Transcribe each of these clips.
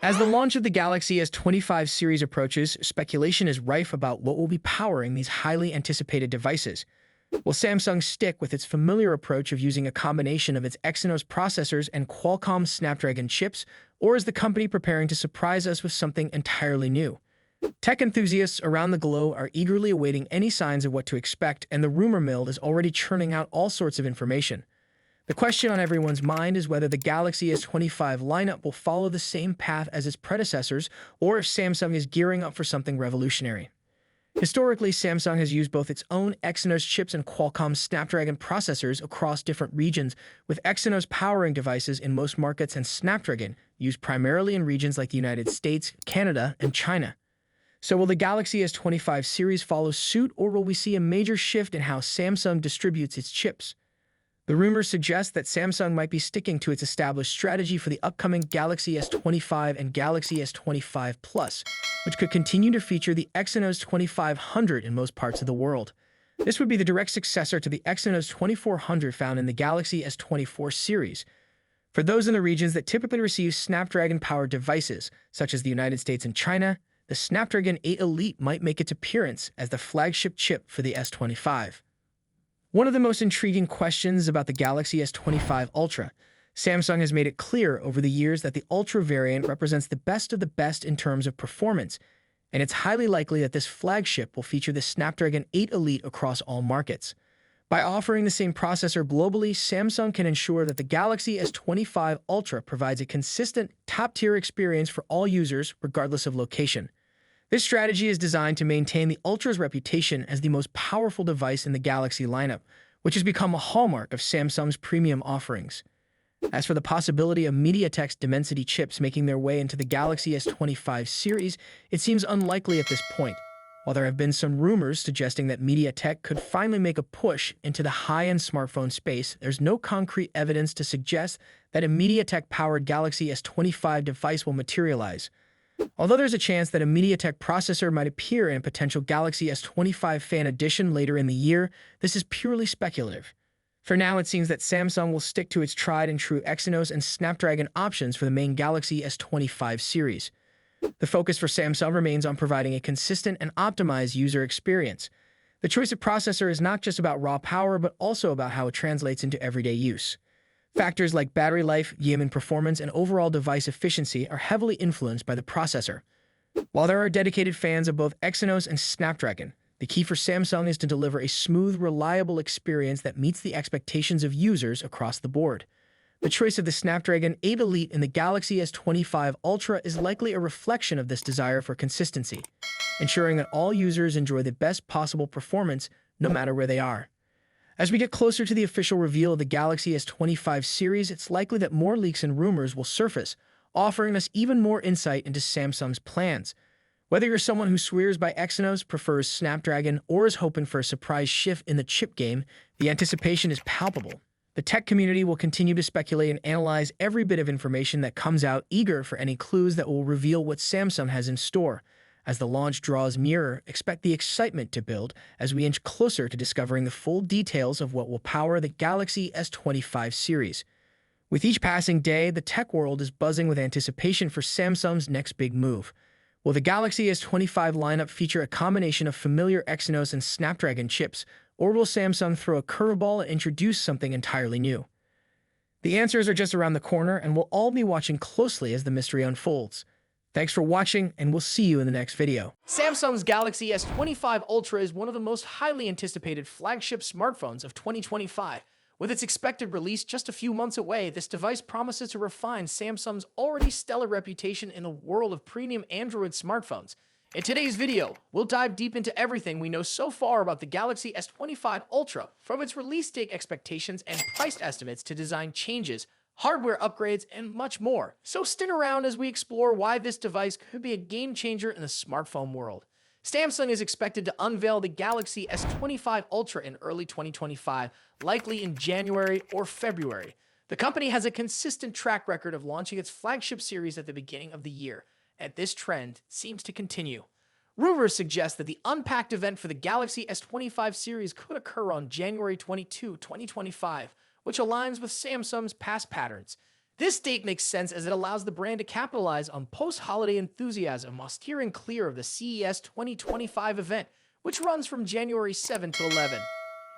As the launch of the Galaxy S25 series approaches, speculation is rife about what will be powering these highly anticipated devices. Will Samsung stick with its familiar approach of using a combination of its Exynos processors and Qualcomm Snapdragon chips, or is the company preparing to surprise us with something entirely new? Tech enthusiasts around the globe are eagerly awaiting any signs of what to expect, and the rumor mill is already churning out all sorts of information. The question on everyone's mind is whether the Galaxy S25 lineup will follow the same path as its predecessors, or if Samsung is gearing up for something revolutionary. Historically, Samsung has used both its own Exynos chips and Qualcomm Snapdragon processors across different regions, with Exynos powering devices in most markets and Snapdragon used primarily in regions like the United States, Canada, and China. So will the Galaxy S25 series follow suit, or will we see a major shift in how Samsung distributes its chips? The rumors suggest that Samsung might be sticking to its established strategy for the upcoming Galaxy S25 and Galaxy S25 Plus, which could continue to feature the Exynos 2500 in most parts of the world. This would be the direct successor to the Exynos 2400 found in the Galaxy S24 series. For those in the regions that typically receive Snapdragon-powered devices, such as the United States and China, the Snapdragon 8 Elite might make its appearance as the flagship chip for the S25. One of the most intriguing questions about the Galaxy S25 Ultra. Samsung has made it clear over the years that the Ultra variant represents the best of the best in terms of performance, and it's highly likely that this flagship will feature the Snapdragon 8 Elite across all markets. By offering the same processor globally, Samsung can ensure that the Galaxy S25 Ultra provides a consistent, top-tier experience for all users, regardless of location. This strategy is designed to maintain the Ultra's reputation as the most powerful device in the Galaxy lineup, which has become a hallmark of Samsung's premium offerings. As for the possibility of MediaTek's Dimensity chips making their way into the Galaxy S25 series, it seems unlikely at this point. While there have been some rumors suggesting that MediaTek could finally make a push into the high-end smartphone space, there's no concrete evidence to suggest that a MediaTek-powered Galaxy S25 device will materialize. Although there's a chance that a MediaTek processor might appear in a potential Galaxy S25 Fan Edition later in the year, this is purely speculative. For now, it seems that Samsung will stick to its tried-and-true Exynos and Snapdragon options for the main Galaxy S25 series. The focus for Samsung remains on providing a consistent and optimized user experience. The choice of processor is not just about raw power, but also about how it translates into everyday use. Factors like battery life, gaming performance, and overall device efficiency are heavily influenced by the processor. While there are dedicated fans of both Exynos and Snapdragon, the key for Samsung is to deliver a smooth, reliable experience that meets the expectations of users across the board. The choice of the Snapdragon 8 Elite in the Galaxy S25 Ultra is likely a reflection of this desire for consistency, ensuring that all users enjoy the best possible performance no matter where they are. As we get closer to the official reveal of the Galaxy S25 series, it's likely that more leaks and rumors will surface, offering us even more insight into Samsung's plans. Whether you're someone who swears by Exynos, prefers Snapdragon, or is hoping for a surprise shift in the chip game, the anticipation is palpable. The tech community will continue to speculate and analyze every bit of information that comes out, eager for any clues that will reveal what Samsung has in store. As the launch draws nearer, expect the excitement to build as we inch closer to discovering the full details of what will power the Galaxy S25 series. With each passing day, the tech world is buzzing with anticipation for Samsung's next big move. Will the Galaxy S25 lineup feature a combination of familiar Exynos and Snapdragon chips, or will Samsung throw a curveball and introduce something entirely new? The answers are just around the corner, and we'll all be watching closely as the mystery unfolds. Thanks for watching, and we'll see you in the next video. Samsung's Galaxy S25 Ultra is one of the most highly anticipated flagship smartphones of 2025. With its expected release just a few months away, this device promises to refine Samsung's already stellar reputation in the world of premium Android smartphones. In today's video, we'll dive deep into everything we know so far about the Galaxy S25 Ultra, from its release date expectations and price estimates to design changes, hardware upgrades, and much more. So stick around as we explore why this device could be a game changer in the smartphone world. Samsung is expected to unveil the Galaxy S25 Ultra in early 2025, likely in January or February. The company has a consistent track record of launching its flagship series at the beginning of the year, and this trend seems to continue. Rumors suggest that the Unpacked event for the Galaxy S25 series could occur on January 22, 2025, which aligns with Samsung's past patterns. This date makes sense as it allows the brand to capitalize on post-holiday enthusiasm while steering clear of the CES 2025 event, which runs from January 7 to 11.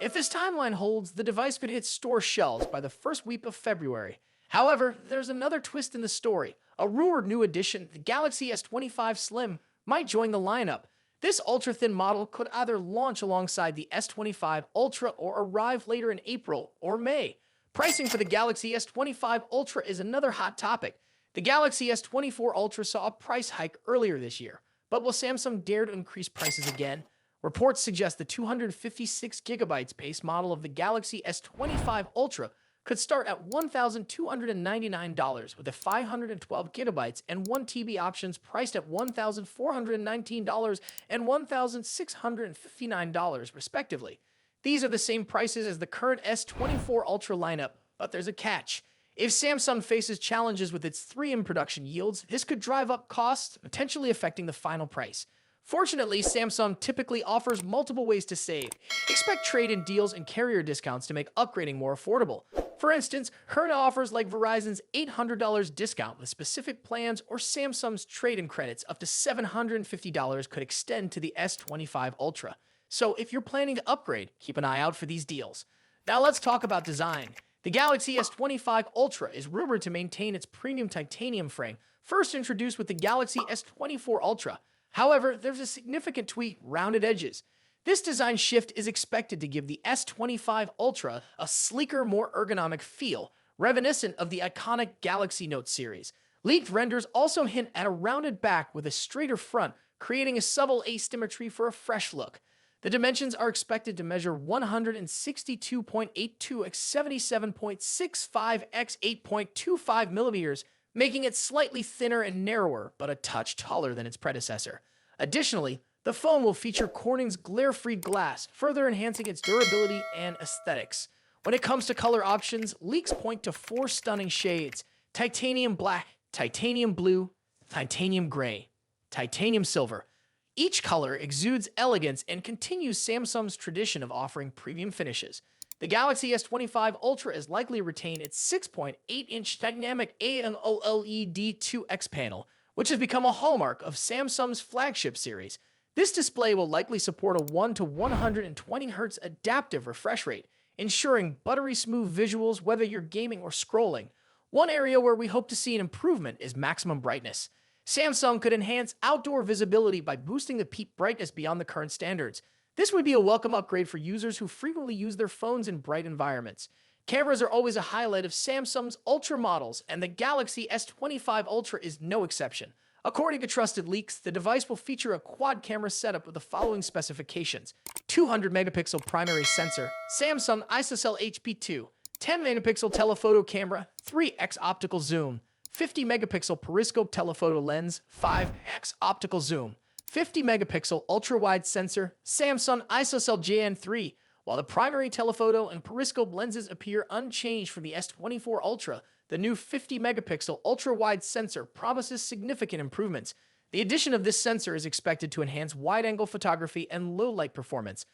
If this timeline holds, the device could hit store shelves by the first week of February. However, there's another twist in the story. A rumored new addition, the Galaxy S25 Slim, might join the lineup. This ultra-thin model could either launch alongside the S25 Ultra or arrive later in April or May. Pricing for the Galaxy S25 Ultra is another hot topic. The Galaxy S24 Ultra saw a price hike earlier this year, but will Samsung dare to increase prices again? Reports suggest the 256GB base model of the Galaxy S25 Ultra could start at $1,299 with the 512GB and 1TB options priced at $1,419 and $1,659 respectively. These are the same prices as the current S24 Ultra lineup, but there's a catch. If Samsung faces challenges with its 3M production yields, this could drive up costs, potentially affecting the final price. Fortunately, Samsung typically offers multiple ways to save. Expect trade-in deals and carrier discounts to make upgrading more affordable. For instance, current offers like Verizon's $800 discount with specific plans or Samsung's trade-in credits up to $750 could extend to the S25 Ultra. So if you're planning to upgrade, keep an eye out for these deals. Now let's talk about design. The Galaxy S25 Ultra is rumored to maintain its premium titanium frame, first introduced with the Galaxy S24 Ultra. However, there's a significant tweak: rounded edges. This design shift is expected to give the S25 Ultra a sleeker, more ergonomic feel, reminiscent of the iconic Galaxy Note series. Leaked renders also hint at a rounded back with a straighter front, creating a subtle asymmetry for a fresh look. The dimensions are expected to measure 162.82 x 77.65 x 8.25 millimeters, making it slightly thinner and narrower, but a touch taller than its predecessor. Additionally, the phone will feature Corning's glare-free glass, further enhancing its durability and aesthetics. When it comes to color options, leaks point to 4 stunning shades: titanium black, titanium blue, titanium gray, titanium silver. Each color exudes elegance and continues Samsung's tradition of offering premium finishes. The Galaxy S25 Ultra is likely to retain its 6.8-inch dynamic AMOLED 2X panel, which has become a hallmark of Samsung's flagship series. This display will likely support a 1 to 120 Hz adaptive refresh rate, ensuring buttery smooth visuals whether you're gaming or scrolling. One area where we hope to see an improvement is maximum brightness. Samsung could enhance outdoor visibility by boosting the peak brightness beyond the current standards. This would be a welcome upgrade for users who frequently use their phones in bright environments. Cameras are always a highlight of Samsung's Ultra models, and the Galaxy S25 Ultra is no exception. According to trusted leaks, the device will feature a quad-camera setup with the following specifications: 200-megapixel primary sensor, Samsung ISOCELL HP2, 10-megapixel telephoto camera, 3x optical zoom, 50-megapixel periscope telephoto lens, 5x optical zoom, 50-megapixel ultra-wide sensor, Samsung ISOCELL JN3. While the primary telephoto and periscope lenses appear unchanged from the S24 Ultra, the new 50-megapixel ultra-wide sensor promises significant improvements. The addition of this sensor is expected to enhance wide-angle photography and low-light performance.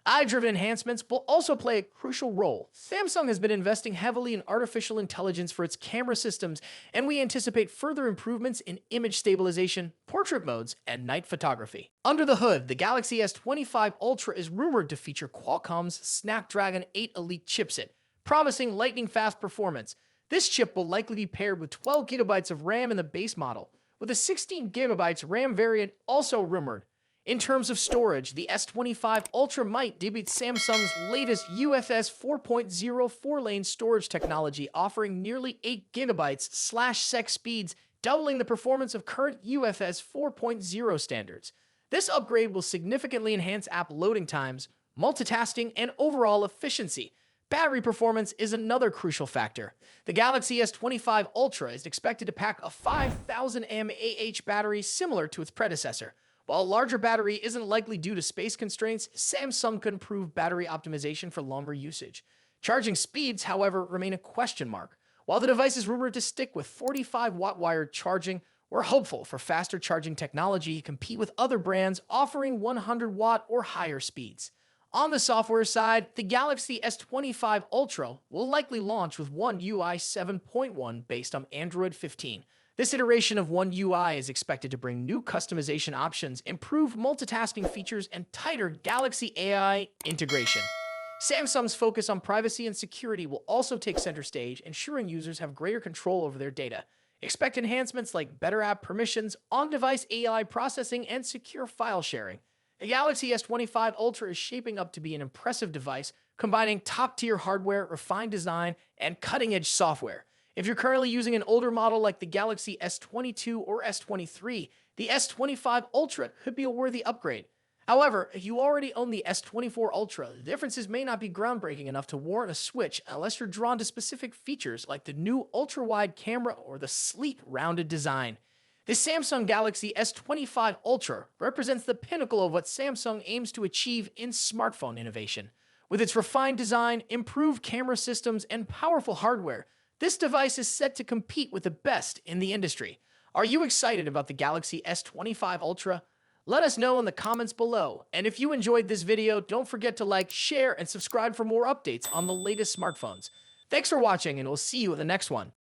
Eye-driven enhancements will also play a crucial role. Samsung has been investing heavily in artificial intelligence for its camera systems, and we anticipate further improvements in image stabilization, portrait modes, and night photography. Under the hood, the Galaxy S25 Ultra is rumored to feature Qualcomm's Snapdragon 8 Elite chipset, promising lightning-fast performance. This chip will likely be paired with 12GB of RAM in the base model, with a 16GB RAM variant also rumored. In terms of storage, the S25 Ultra might debut Samsung's latest UFS 4.0 4-lane storage technology, offering nearly 8GB/sec speeds, doubling the performance of current UFS 4.0 standards. This upgrade will significantly enhance app loading times, multitasking, and overall efficiency. Battery performance is another crucial factor. The Galaxy S25 Ultra is expected to pack a 5000 mAh battery similar to its predecessor. While a larger battery isn't likely due to space constraints, Samsung could improve battery optimization for longer usage. Charging speeds, however, remain a question mark. While the device is rumored to stick with 45-watt wired charging, we're hopeful for faster charging technology to compete with other brands offering 100-watt or higher speeds. On the software side, the Galaxy S25 Ultra will likely launch with One UI 7.1 based on Android 15. This iteration of One UI is expected to bring new customization options, improved multitasking features, and tighter Galaxy AI integration. Samsung's focus on privacy and security will also take center stage, ensuring users have greater control over their data. Expect enhancements like better app permissions, on-device AI processing, and secure file sharing. The Galaxy S25 Ultra is shaping up to be an impressive device, combining top-tier hardware, refined design, and cutting-edge software. If you're currently using an older model like the Galaxy S22 or S23, the S25 Ultra could be a worthy upgrade. However, if you already own the S24 Ultra, the differences may not be groundbreaking enough to warrant a switch unless you're drawn to specific features like the new ultra-wide camera or the sleek, rounded design. The Samsung Galaxy S25 Ultra represents the pinnacle of what Samsung aims to achieve in smartphone innovation. With its refined design, improved camera systems, and powerful hardware, this device is set to compete with the best in the industry. Are you excited about the Galaxy S25 Ultra? Let us know in the comments below. And if you enjoyed this video, don't forget to like, share, and subscribe for more updates on the latest smartphones. Thanks for watching, and we'll see you in the next one.